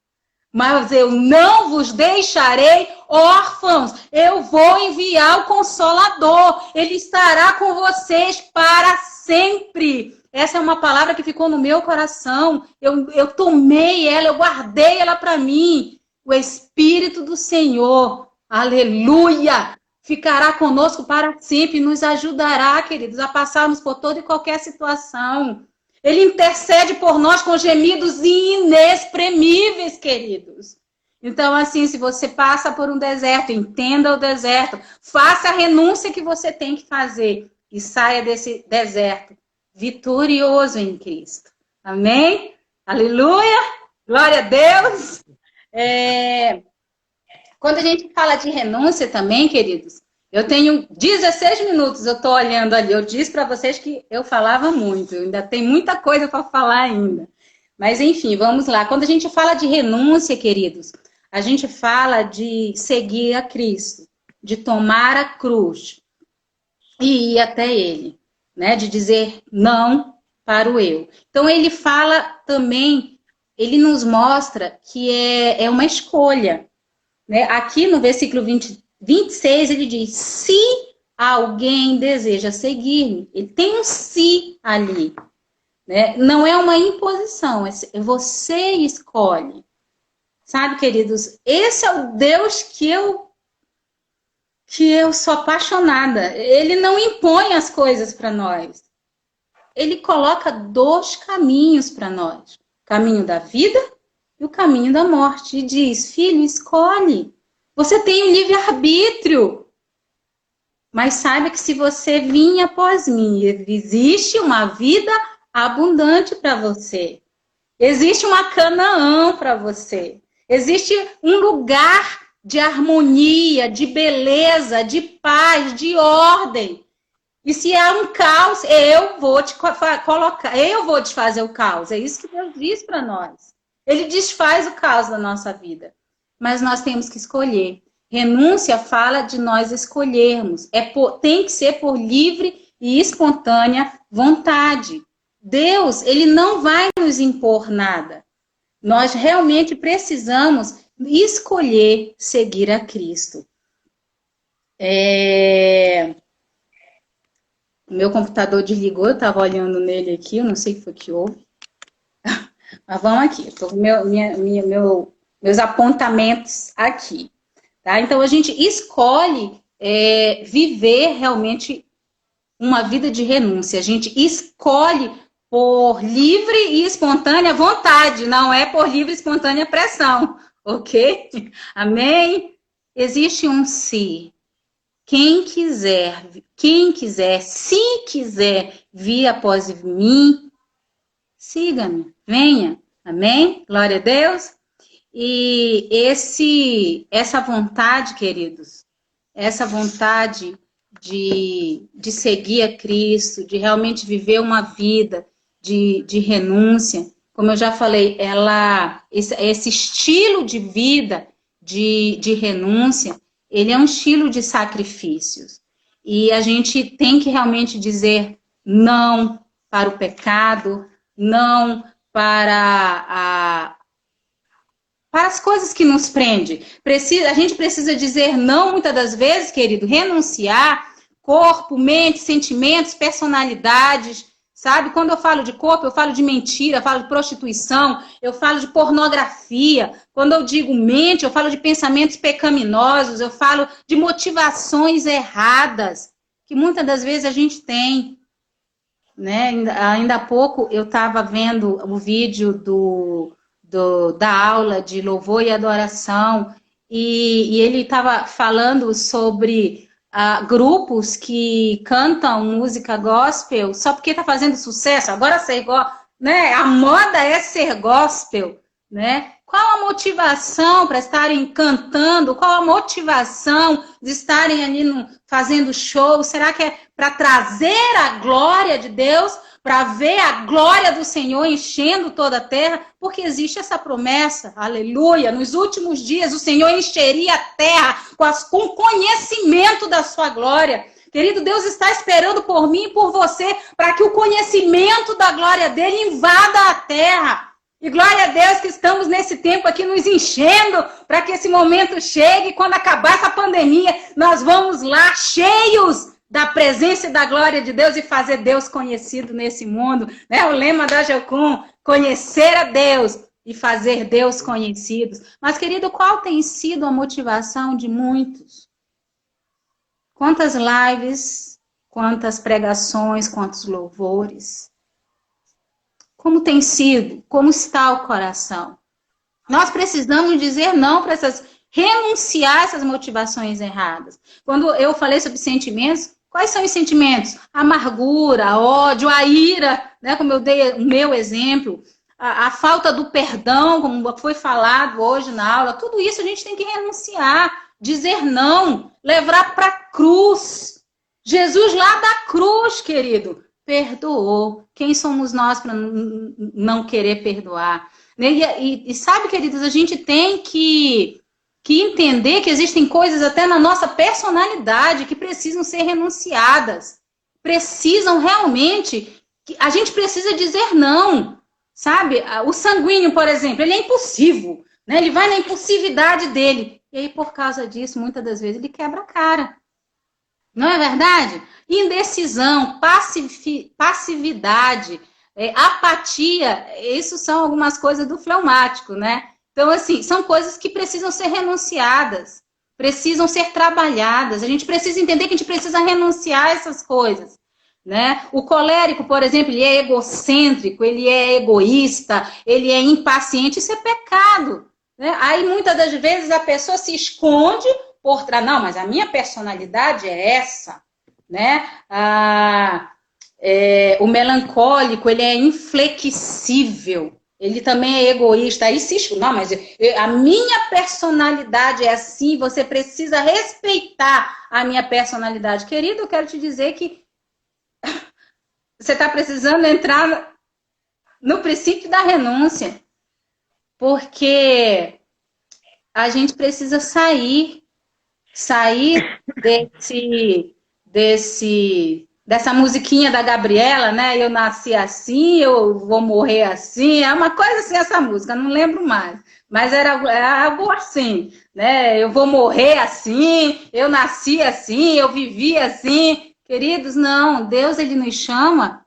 mas eu não vos deixarei órfãos. Eu vou enviar o Consolador. Ele estará com vocês para sempre. Essa é uma palavra que ficou no meu coração. Eu tomei ela, eu guardei ela para mim. O Espírito do Senhor, aleluia, ficará conosco para sempre e nos ajudará, queridos, a passarmos por toda e qualquer situação. Ele intercede por nós com gemidos inexprimíveis, queridos. Então, assim, se você passa por um deserto, entenda o deserto, faça a renúncia que você tem que fazer e saia desse deserto vitorioso em Cristo. Amém? Aleluia! Glória a Deus! Quando a gente fala de renúncia também, queridos, eu tenho 16 minutos, eu estou olhando ali, eu disse para vocês que eu falava muito, eu ainda tem muita coisa para falar ainda. Mas, enfim, vamos lá. Quando a gente fala de renúncia, queridos, a gente fala de seguir a Cristo, de tomar a cruz e ir até Ele, né? De dizer não para o eu. Então, ele fala também, ele nos mostra que é uma escolha, né? Aqui no versículo 26, ele diz, se alguém deseja seguir-me, ele tem um se ali, né? Não é uma imposição, você escolhe. Sabe, queridos, esse é o Deus que eu sou apaixonada. Ele não impõe as coisas para nós. Ele coloca 2 caminhos para nós. O caminho da vida e o caminho da morte. E diz, filho, escolhe. Você tem o livre-arbítrio. Mas saiba que se você vir após mim, existe uma vida abundante para você. Existe uma Canaã para você. Existe um lugar de harmonia, de beleza, de paz, de ordem. E se há um caos, eu vou te colocar, eu vou desfazer o caos. É isso que Deus diz para nós. Ele desfaz o caos da nossa vida. Mas nós temos que escolher. Renúncia fala de nós escolhermos. Tem que ser por livre e espontânea vontade. Deus, ele não vai nos impor nada. Nós realmente precisamos escolher seguir a Cristo. O meu computador desligou, eu estava olhando nele aqui, eu não sei o que foi que houve. Mas vamos aqui, estou com meus apontamentos aqui. Tá? Então, a gente escolhe viver realmente uma vida de renúncia. A gente escolhe por livre e espontânea vontade, não é por livre e espontânea pressão, ok? Amém? Existe um se. Quem quiser, se quiser vir após mim, siga-me, venha. Amém? Glória a Deus. E essa vontade, queridos, essa vontade de seguir a Cristo, de realmente viver uma vida de renúncia, como eu já falei, esse estilo de vida de renúncia, ele é um estilo de sacrifícios. E a gente tem que realmente dizer não para o pecado, não para as coisas que nos prendem. A gente precisa dizer não, muitas das vezes, querido, renunciar corpo, mente, sentimentos, personalidades, sabe? Quando eu falo de corpo, eu falo de mentira, eu falo de prostituição, eu falo de pornografia. Quando eu digo mente, eu falo de pensamentos pecaminosos, eu falo de motivações erradas, que muitas das vezes a gente tem. Né? Ainda há pouco eu estava vendo o vídeo da aula de louvor e adoração, e ele estava falando sobre grupos que cantam música gospel só porque está fazendo sucesso. Agora né? A moda é ser gospel, né? Qual a motivação para estarem cantando? Qual a motivação de estarem ali fazendo show? Será que é para trazer a glória de Deus? Para ver a glória do Senhor enchendo toda a terra? Porque existe essa promessa, aleluia. Nos últimos dias o Senhor encheria a terra com conhecimento da sua glória. Querido, Deus está esperando por mim e por você para que o conhecimento da glória dele invada a terra. E glória a Deus que estamos nesse tempo aqui nos enchendo para que esse momento chegue. E quando acabar essa pandemia, nós vamos lá cheios da presença e da glória de Deus e fazer Deus conhecido nesse mundo. Né? O lema da Jocum, conhecer a Deus e fazer Deus conhecidos. Mas, querido, qual tem sido a motivação de muitos? Quantas lives, quantas pregações, quantos louvores? Como tem sido? Como está o coração? Nós precisamos dizer não para renunciar essas motivações erradas. Quando eu falei sobre sentimentos, quais são os sentimentos? Amargura, ódio, a ira, né? Como eu dei o meu exemplo, a falta do perdão, como foi falado hoje na aula, tudo isso a gente tem que renunciar, dizer não, levar para a cruz. Jesus lá da cruz, querido, perdoou. Quem somos nós para não querer perdoar? E sabe, queridos, a gente tem que entender que existem coisas até na nossa personalidade que precisam ser renunciadas. Precisam realmente... A gente precisa dizer não, sabe? O sanguíneo, por exemplo, ele é impulsivo, né? Ele vai na impulsividade dele. E aí, por causa disso, muitas das vezes, ele quebra a cara. Não é verdade? Indecisão, passividade, apatia, isso são algumas coisas do fleumático, né? Então, assim, são coisas que precisam ser renunciadas, precisam ser trabalhadas. A gente precisa entender que a gente precisa renunciar a essas coisas, né? O colérico, por exemplo, ele é egocêntrico, ele é egoísta, ele é impaciente, isso é pecado, né? Aí, muitas das vezes, a pessoa se esconde por trás, não, mas a minha personalidade é essa, né? O melancólico, ele é inflexível, ele também é egoísta, aí se esconde, não, mas a minha personalidade é assim, você precisa respeitar a minha personalidade. Querido, eu quero te dizer que você está precisando entrar no princípio da renúncia, porque a gente precisa sair dessa musiquinha da Gabriela, né? Eu nasci assim, eu vou morrer assim, é uma coisa assim essa música, não lembro mais, mas era algo assim, né? Eu vou morrer assim, eu nasci assim, eu vivi assim. Queridos, não, Deus, ele nos chama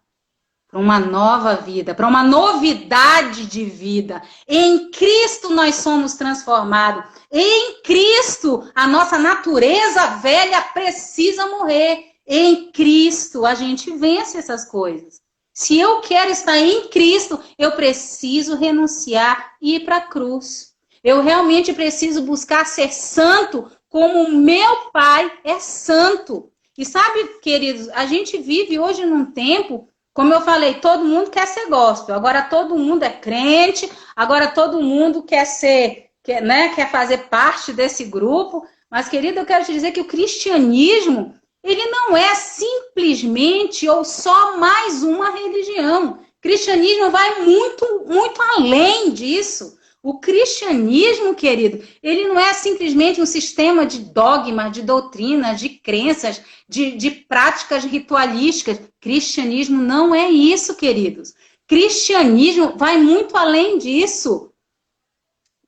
para uma nova vida, para uma novidade de vida. Em Cristo nós somos transformados. Em Cristo a nossa natureza velha precisa morrer. Em Cristo a gente vence essas coisas. Se eu quero estar em Cristo, eu preciso renunciar e ir para a cruz. Eu realmente preciso buscar ser santo como o meu Pai é santo. E sabe, queridos, a gente vive hoje num tempo, como eu falei, todo mundo quer ser gospel, agora todo mundo é crente, agora todo mundo quer fazer parte desse grupo. Mas, querido, eu quero te dizer que o cristianismo, ele não é simplesmente ou só mais uma religião. O cristianismo vai muito, muito além disso. O cristianismo, querido, ele não é simplesmente um sistema de dogma, de doutrina, de crenças, de práticas ritualísticas. Cristianismo não é isso, queridos. Cristianismo vai muito além disso.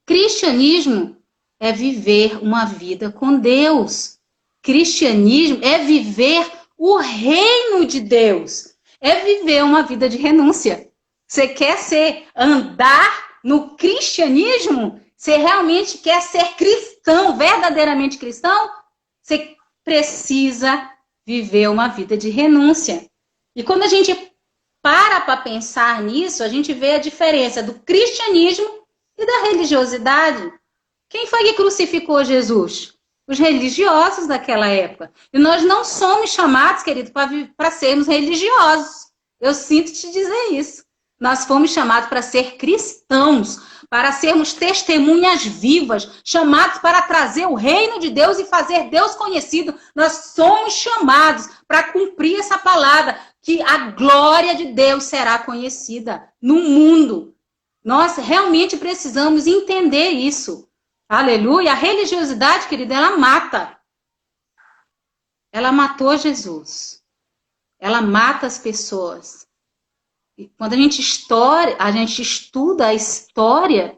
Cristianismo é viver uma vida com Deus. Cristianismo é viver o reino de Deus. É viver uma vida de renúncia. Você quer andar no cristianismo? Você realmente quer ser cristão, verdadeiramente cristão? Você precisa viver uma vida de renúncia. E quando a gente para pensar nisso, a gente vê a diferença do cristianismo e da religiosidade. Quem foi que crucificou Jesus? Os religiosos daquela época. E nós não somos chamados, querido, para sermos religiosos. Eu sinto te dizer isso. Nós fomos chamados para ser cristãos, para sermos testemunhas vivas, chamados para trazer o reino de Deus e fazer Deus conhecido. Nós somos chamados para cumprir essa palavra, que a glória de Deus será conhecida no mundo. Nós realmente precisamos entender isso. Aleluia! A religiosidade, querida, ela mata. Ela matou Jesus. Ela mata as pessoas. E quando a gente estuda a história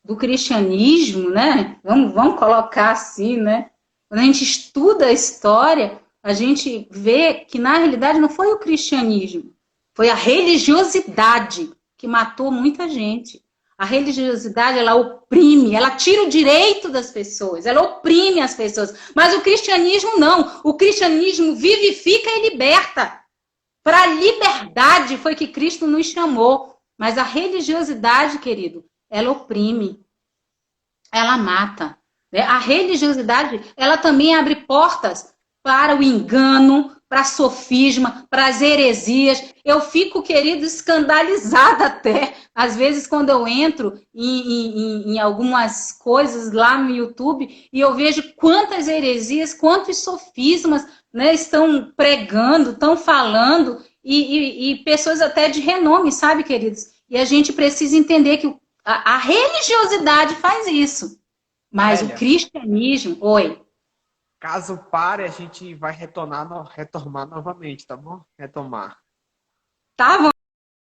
do cristianismo, né? Vamos colocar assim, né? Quando a gente estuda a história, a gente vê que, na realidade, não foi o cristianismo. Foi a religiosidade que matou muita gente. A religiosidade, ela oprime, ela tira o direito das pessoas, ela oprime as pessoas. Mas o cristianismo não. O cristianismo vivifica e liberta. Para a liberdade foi que Cristo nos chamou. Mas a religiosidade, querido, ela oprime, ela mata. A religiosidade, ela também abre portas para o engano, para sofisma, para as heresias. Eu fico, querido, escandalizada até. Às vezes, quando eu entro em algumas coisas lá no YouTube e eu vejo quantas heresias, quantos sofismas, né, estão pregando, estão falando. e pessoas até de renome, sabe, queridos? E a gente precisa entender que a religiosidade faz isso. Mas o Amélia, cristianismo, oi, caso pare, a gente vai retornar, retomar novamente, tá bom? Retomar. tá bom?